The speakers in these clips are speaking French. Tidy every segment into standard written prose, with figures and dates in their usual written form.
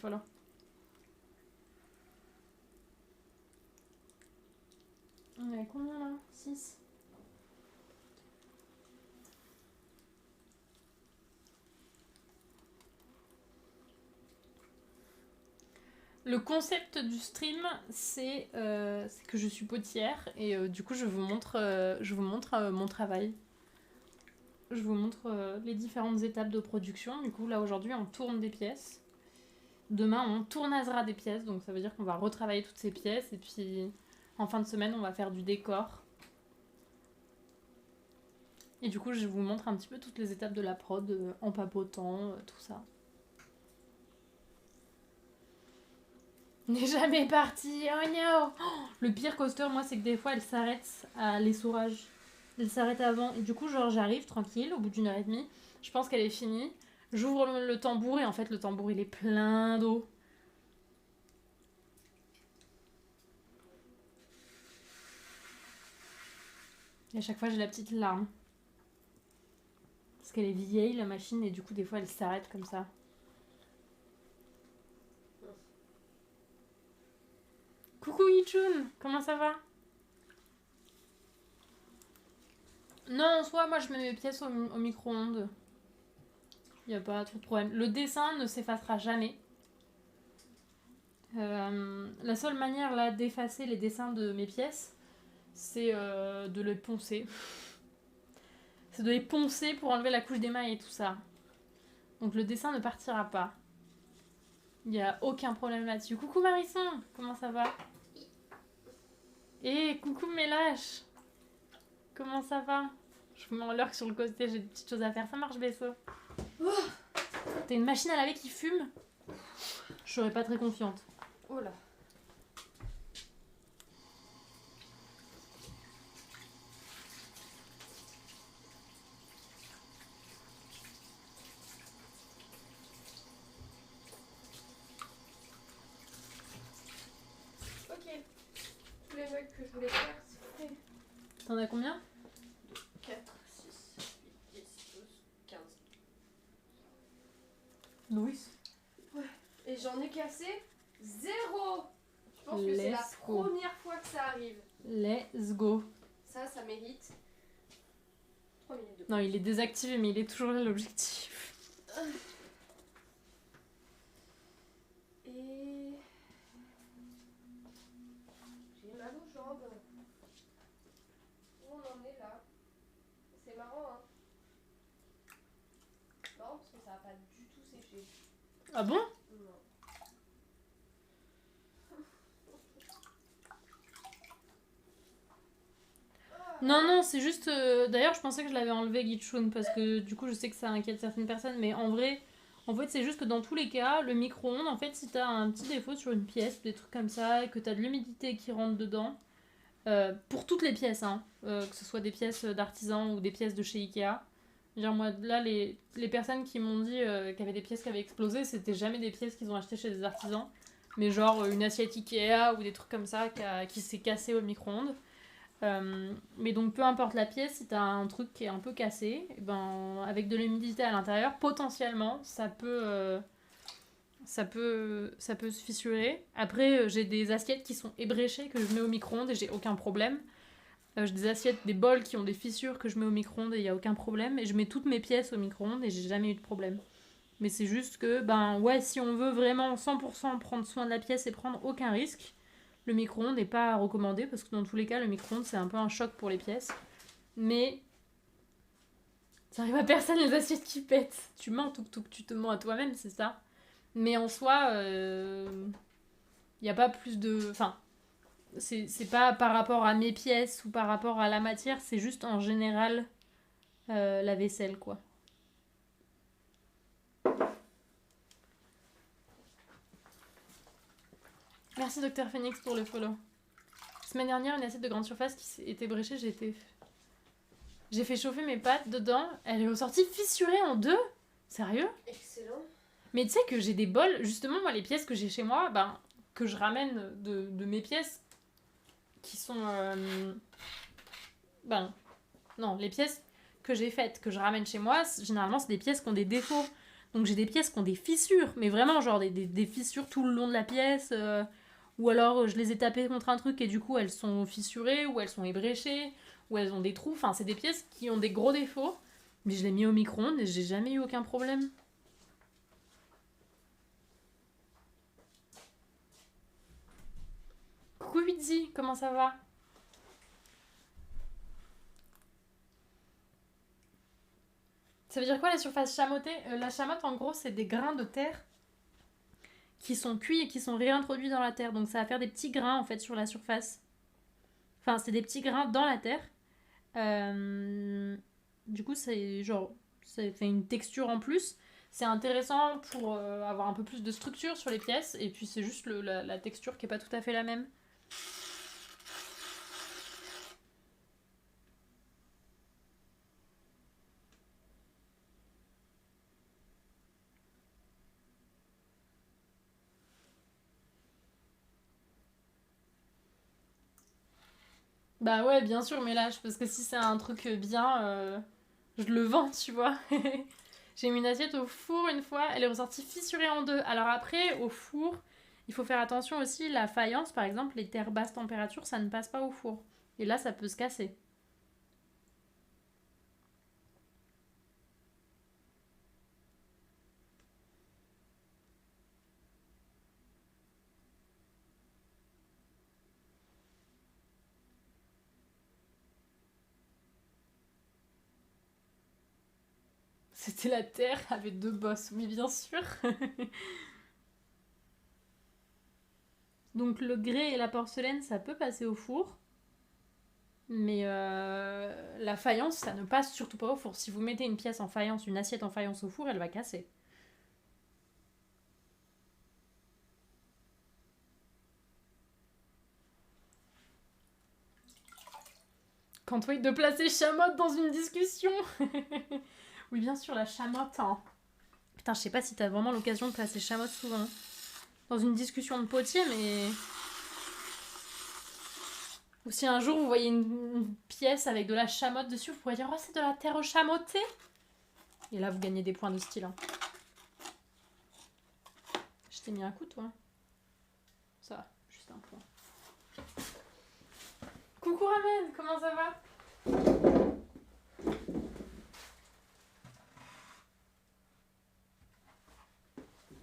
Voilà. On est à combien là? 6. Le concept du stream, c'est que je suis potière et du coup je vous montre mon travail. Je vous montre les différentes étapes de production. Du coup là aujourd'hui on tourne des pièces. Demain on tournasera des pièces, donc ça veut dire qu'on va retravailler toutes ces pièces et puis en fin de semaine on va faire du décor. Et du coup je vous montre un petit peu toutes les étapes de la prod en papotant, tout ça. N'est jamais parti, oh no. Le pire coaster, moi, c'est que des fois, elle s'arrête à l'essorage. Elle s'arrête avant. Et du coup, genre, j'arrive tranquille, au bout d'une heure et demie. Je pense qu'elle est finie. J'ouvre le tambour et en fait, le tambour, il est plein d'eau. Et à chaque fois, j'ai la petite larme. Parce qu'elle est vieille, la machine, et du coup, des fois, elle s'arrête comme ça. Coucou Yichun, comment ça va? Non, en soi, moi, je mets mes pièces au micro-ondes. Il n'y a pas trop de problème. Le dessin ne s'effacera jamais. La seule manière là d'effacer les dessins de mes pièces, c'est de les poncer. C'est de les poncer pour enlever la couche d'émail et tout ça. Donc le dessin ne partira pas. Il n'y a aucun problème là-dessus. Coucou Marisson, comment ça va? Et coucou Mélache, comment ça va? Je vous mets en lurk sur le côté, j'ai des petites choses à faire. Ça marche, Besso? T'as une machine à laver qui fume? Je serais pas très confiante. Oh là. Ok. Tous les mugs que je voulais faire, c'est fait. T'en as combien? 4, 6, 8, 10, 12, 15. Louis. Ouais. Et j'en ai cassé 0. Je pense que c'est la première fois que ça arrive. Let's go. Ça mérite 3 minutes de Non, il est désactivé, mais il est toujours là l'objectif. Et... j'ai mal aux jambes. Où on en est là? C'est marrant, hein? Non, parce que ça va pas du tout séché. Ah bon? Non. Non, c'est juste... D'ailleurs, je pensais que je l'avais enlevé, Gitchun, parce que du coup, je sais que ça inquiète certaines personnes, mais en vrai, c'est juste que dans tous les cas, le micro-ondes, en fait, si t'as un petit défaut sur une pièce, des trucs comme ça, et que t'as de l'humidité qui rentre dedans, pour toutes les pièces, hein, que ce soit des pièces d'artisan ou des pièces de chez Ikea, genre moi, là, les personnes qui m'ont dit qu'il y avait des pièces qui avaient explosé, c'était jamais des pièces qu'ils ont achetées chez des artisans, mais genre une assiette Ikea ou des trucs comme ça qui s'est cassé au micro-ondes. Mais donc peu importe la pièce, si t'as un truc qui est un peu cassé, et ben, avec de l'humidité à l'intérieur, potentiellement ça peut se fissurer. Après j'ai des assiettes qui sont ébréchées que je mets au micro-ondes et j'ai aucun problème. J'ai des assiettes, des bols qui ont des fissures que je mets au micro-ondes et il n'y a aucun problème. Et je mets toutes mes pièces au micro-ondes et j'ai jamais eu de problème. Mais c'est juste que, ben ouais, si on veut vraiment 100% prendre soin de la pièce et prendre aucun risque, le micro-ondes n'est pas recommandé parce que dans tous les cas, le micro-ondes c'est un peu un choc pour les pièces. Mais ça arrive à personne les assiettes qui pètent. Tu mens, tu te mens à toi-même, c'est ça. Mais en soi, il n'y a pas plus de. Enfin, c'est pas par rapport à mes pièces ou par rapport à la matière, c'est juste en général la vaisselle quoi. Merci Docteur Phoenix pour le follow. Semaine dernière, une assiette de grande surface qui était bréchée, j'ai fait chauffer mes pâtes dedans, elle est ressortie fissurée en deux. Sérieux? Excellent. Mais tu sais que j'ai des bols, justement moi les pièces que j'ai chez moi, ben que je ramène de mes pièces qui sont non, les pièces que j'ai faites, que je ramène chez moi, généralement c'est des pièces qui ont des défauts. Donc j'ai des pièces qui ont des fissures, mais vraiment genre des fissures tout le long de la pièce. Ou alors je les ai tapées contre un truc et du coup elles sont fissurées, ou elles sont ébréchées, ou elles ont des trous. Enfin, c'est des pièces qui ont des gros défauts. Mais je l'ai mis au micro-ondes et j'ai jamais eu aucun problème. Coucou Witzy, comment ça va? Ça veut dire quoi la surface chamottée? La chamotte en gros c'est des grains de terre qui sont cuits et qui sont réintroduits dans la terre. Donc ça va faire des petits grains en fait sur la surface. Enfin c'est des petits grains dans la terre. Du coup c'est genre ça fait une texture en plus. C'est intéressant pour avoir un peu plus de structure sur les pièces. Et puis c'est juste la texture qui est pas tout à fait la même. Bah ouais, bien sûr, mais là, parce que si c'est un truc bien, je le vends, tu vois. J'ai mis une assiette au four une fois, elle est ressortie fissurée en deux. Alors après, au four, il faut faire attention aussi, la faïence, par exemple, les terres basse température, ça ne passe pas au four. Et là, ça peut se casser. C'était la terre avec deux bosses, oui, bien sûr. Donc le grès et la porcelaine, ça peut passer au four. Mais la faïence, ça ne passe surtout pas au four. Si vous mettez une pièce en faïence, une assiette en faïence au four, elle va casser. Can't wait de placer Chamotte dans une discussion. Oui, bien sûr, la Chamotte. Hein. Putain, je sais pas si t'as vraiment l'occasion de placer Chamotte souvent. Dans une discussion de potier, mais... Ou si un jour vous voyez une pièce avec de la chamotte dessus, vous pourrez dire « Oh, c'est de la terre chamottée !» Et là, vous gagnez des points de style. Hein. Je t'ai mis un coup, toi. Ça va, juste un point. Coucou Ramen, comment ça va?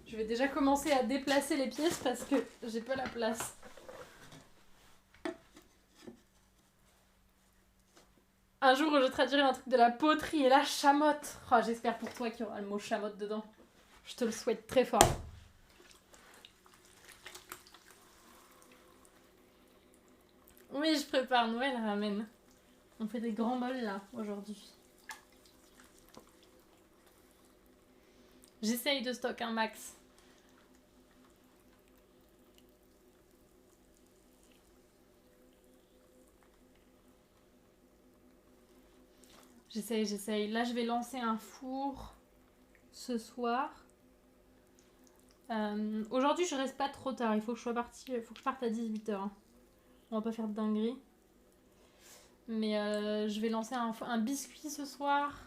Je vais déjà commencer à déplacer les pièces parce que j'ai pas la place. Un jour où je traduirai un truc de la poterie et la chamotte. Oh, j'espère pour toi qu'il y aura le mot chamotte dedans. Je te le souhaite très fort. Oui, je prépare Noël, Ramen. On fait des grands bols là, aujourd'hui. J'essaye de stocker un max. J'essaye. Là, je vais lancer un four ce soir. Aujourd'hui, je reste pas trop tard. Il faut que je sois partie. Il faut que je parte à 18h. Hein. On va pas faire de dinguerie. Mais je vais lancer un biscuit ce soir.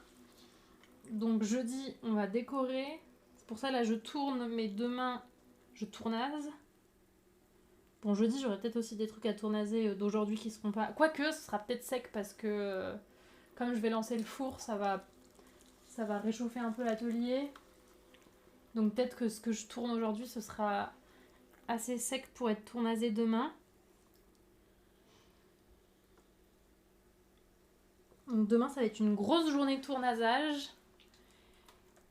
Donc jeudi, on va décorer. C'est pour ça, là, je tourne. Mais demain, je tournase. Bon, jeudi, j'aurai peut-être aussi des trucs à tournaser d'aujourd'hui qui seront pas... Quoique, ce sera peut-être sec parce que... Comme je vais lancer le four, ça va réchauffer un peu l'atelier. Donc peut-être que ce que je tourne aujourd'hui, ce sera assez sec pour être tournasé demain. Donc demain, ça va être une grosse journée de tournasage.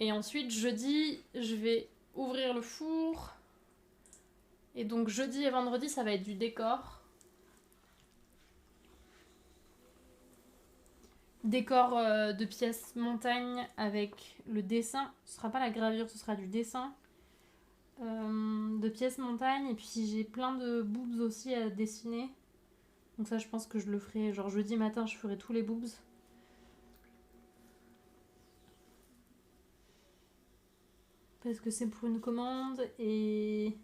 Et ensuite, jeudi, je vais ouvrir le four. Et donc jeudi et vendredi, ça va être du décor. Décor de pièces montagne avec le dessin. Ce sera pas la gravure, ce sera du dessin. De pièces montagne. Et puis j'ai plein de boobs aussi à dessiner. Donc ça, je pense que je le ferai. Genre jeudi matin, je ferai tous les boobs. Parce que c'est pour une commande. Et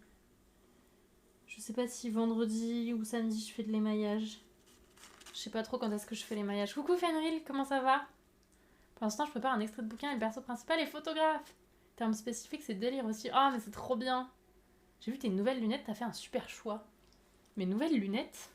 je sais pas si vendredi ou samedi, je fais de l'émaillage. Je sais pas trop quand est-ce que je fais l'émaillage. Coucou Fenril, comment ça va? Pour l'instant, je prépare un extrait de bouquin et le perso principal est photographe. Terme spécifique, c'est délire aussi. Ah, mais c'est trop bien. J'ai vu tes nouvelles lunettes, t'as fait un super choix. Mes nouvelles lunettes,